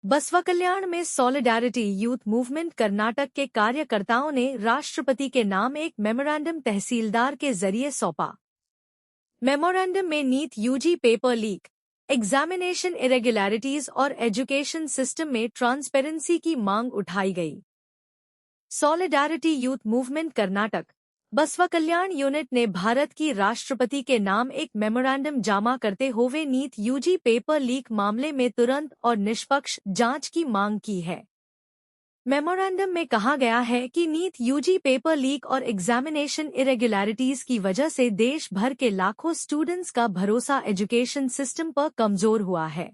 बसवा कल्याण में solidarity youth movement Karnataka के कार्यकर्ताओं ने राष्ट्रपति के नाम एक मेमोरेंडम तहसीलदार के जरिए सौंपा। मेमोरेंडम में NEET UG paper leak, examination irregularities और एजुकेशन सिस्टम में ट्रांसपेरेंसी की मांग उठाई गई। सॉलिडारिटी यूथ मूवमेंट कर्नाटक बसवा कल्याण यूनिट ने भारत की राष्ट्रपति के नाम एक मेमोरेंडम जामा करते हुए नीट यूजी पेपर लीक मामले में तुरंत और निष्पक्ष जांच की मांग की है। मेमोरेंडम में कहा गया है कि नीट यूजी पेपर लीक और एग्जामिनेशन इरेगुलरिटीज की वजह से देश भर के लाखों स्टूडेंट्स का भरोसा एजुकेशन सिस्टम पर कमजोर हुआ है।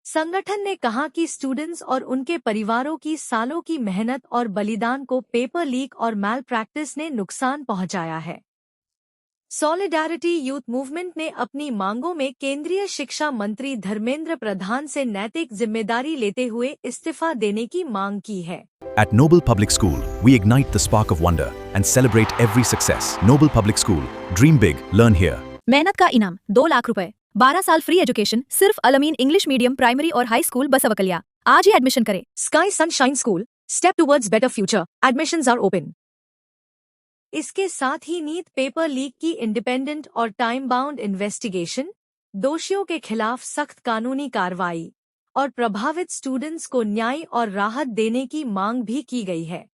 संगठन ने कहा कि स्टूडेंट्स और उनके परिवारों की सालों की मेहनत और बलिदान को पेपर लीक और मैल प्रैक्टिस ने नुकसान पहुंचाया है। सॉलिडारिटी यूथ मूवमेंट ने अपनी मांगों में केंद्रीय शिक्षा मंत्री धर्मेंद्र प्रधान से नैतिक जिम्मेदारी लेते हुए इस्तीफा देने की मांग की है। At Noble Public School, we ignite the spark of wonder and celebrate every success. Noble Public School, dream big, learn here. मेहनत का इनाम 2 लाख रुपए, 12 साल फ्री एजुकेशन सिर्फ अलमीन इंग्लिश मीडियम प्राइमरी और हाई स्कूल बसवकलिया। आज ही एडमिशन करें। Sky sunshine school, step towards better future, admissions are open. इसके साथ ही नीट पेपर लीक की इंडिपेंडेंट और टाइम बाउंड इन्वेस्टिगेशन, दोषियों के खिलाफ सख्त कानूनी कार्रवाई और प्रभावित स्टूडेंट्स को न्याय और राहत देने की मांग भी की गई है।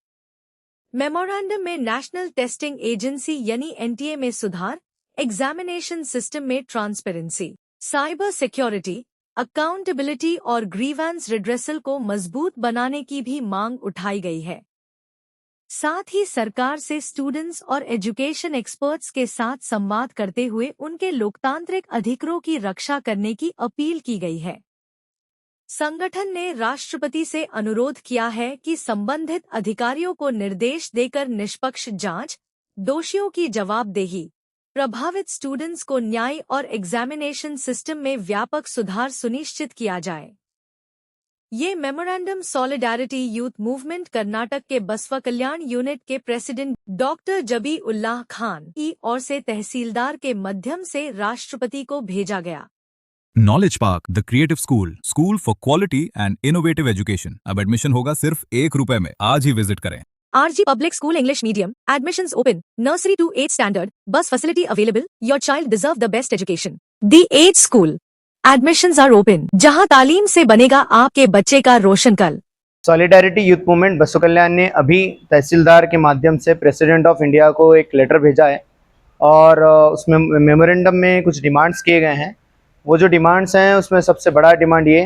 मेमोरेंडम में नेशनल टेस्टिंग एजेंसी यानी एनटीए में सुधार, एग्जामिनेशन सिस्टम में ट्रांसपेरेंसी, साइबर सिक्योरिटी, अकाउंटेबिलिटी और ग्रीवेंस रिड्रेसल को मजबूत बनाने की भी मांग उठाई गई है। साथ ही सरकार से स्टूडेंट्स और एजुकेशन एक्सपर्ट्स के साथ संवाद करते हुए उनके लोकतांत्रिक अधिकारों की रक्षा करने की अपील की गई है। संगठन ने राष्ट्रपति से अनुरोध किया है कि संबंधित अधिकारियों को निर्देश देकर निष्पक्ष जांच, दोषियों की जवाबदेही, प्रभावित स्टूडेंट्स को न्याय और एग्जामिनेशन सिस्टम में व्यापक सुधार सुनिश्चित किया जाए। ये memorandum solidarity youth movement Karnataka के बसवा कल्याण यूनिट के प्रेसिडेंट डॉक्टर जबी उल्लाह खान की ओर से तहसीलदार के माध्यम से राष्ट्रपति को भेजा गया। Knowledge park, the creative school, school for quality and innovative education. अब एडमिशन होगा सिर्फ 1 रुपए में। आज ही विजिट करें। RG Public School English Medium, admissions open, nursery to 8th standard, bus facility available, your child deserve the best education. The Age School, admissions are open, जहां तालीम से बनेगा आपके बच्चे का रोशन कल। सॉलिडारिटी यूथ मूवमेंट बसवा कल्याण ने अभी तहसीलदार के माध्यम से प्रेसिडेंट ऑफ इंडिया को एक लेटर भेजा है और उसमें मेमोरेंडम में कुछ डिमांड्स किए गए हैं। वो जो डिमांड्स हैं उसमें सबसे बड़ा डिमांड ये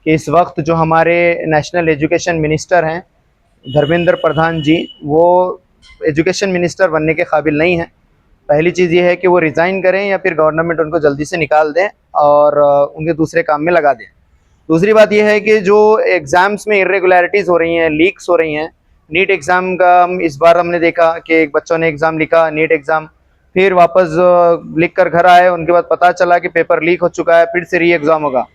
कि इस वक्त जो हमारे नेशनल एजुकेशन मिनिस्टर हैं धर्मेंद्र प्रधान जी, वो एजुकेशन मिनिस्टर बनने के काबिल नहीं हैं। पहली चीज़ ये है कि वो रिज़ाइन करें या फिर गवर्नमेंट उनको जल्दी से निकाल दें और उनके दूसरे काम में लगा दें। दूसरी बात ये है कि जो एग्ज़ाम्स में इरेगुलरिटीज़ हो रही हैं, लीक्स हो रही हैं, नीट एग्ज़ाम का इस बार हमने देखा कि एक बच्चों ने एग्ज़ाम लिखा, नीट एग्ज़ाम, फिर वापस लिख कर घर आए, उनके बाद पता चला कि पेपर लीक हो चुका है, फिर से री एग्ज़ाम होगा।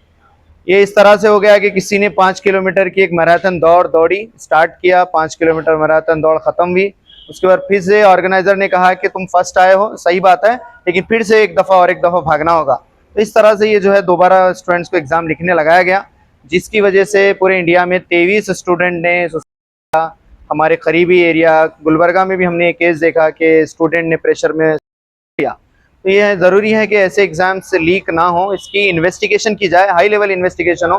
ये इस तरह से हो गया कि किसी ने 5 किलोमीटर की एक मैराथन दौड़ दौड़ी, स्टार्ट किया, 5 किलोमीटर मैराथन दौड़ ख़त्म हुई। उसके बाद फिर से ऑर्गेनाइज़र ने कहा कि तुम फर्स्ट आए हो, सही बात है, लेकिन फिर से एक दफ़ा और एक दफ़ा भागना होगा। तो इस तरह से ये जो है दोबारा स्टूडेंट्स को एग्ज़ाम लिखने लगाया गया, जिसकी वजह से पूरे इंडिया में 23 स्टूडेंट ने, हमारे करीबी एरिया गुलबर्गा में भी हमने एक केस देखा कि स्टूडेंट ने प्रेशर में किया। तो यह ज़रूरी है कि ऐसे एग्ज़ाम्स लीक ना हो, इसकी इन्वेस्टिगेशन की जाए, हाई लेवल इन्वेस्टिगेशन हो।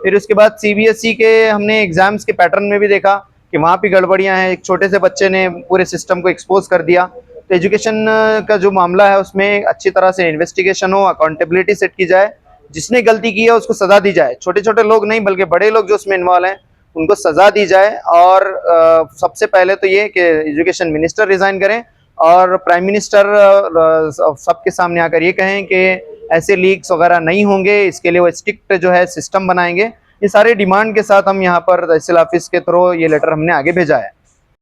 फिर उसके बाद CBSE के हमने एग्ज़ाम्स के पैटर्न में भी देखा कि वहाँ भी गड़बड़ियाँ हैं। एक छोटे से बच्चे ने पूरे सिस्टम को एक्सपोज कर दिया। तो एजुकेशन का जो मामला है उसमें अच्छी तरह से इन्वेस्टिगेशन हो, अकाउंटेबिलिटी सेट की जाए, जिसने गलती की है उसको सज़ा दी जाए। छोटे छोटे लोग नहीं बल्कि बड़े लोग जो उसमें इन्वॉल्व हैं उनको सज़ा दी जाए। और सबसे पहले तो ये कि एजुकेशन मिनिस्टर रिज़ाइन करें और प्राइम मिनिस्टर सबके सामने आकर ये कहें कि ऐसे लीक्स वगैरह नहीं होंगे, इसके लिए वो स्ट्रिक्ट जो है सिस्टम बनाएंगे। ये सारे डिमांड के साथ हम यहाँ पर तहसील ऑफिस के थ्रू ये लेटर हमने आगे भेजा है।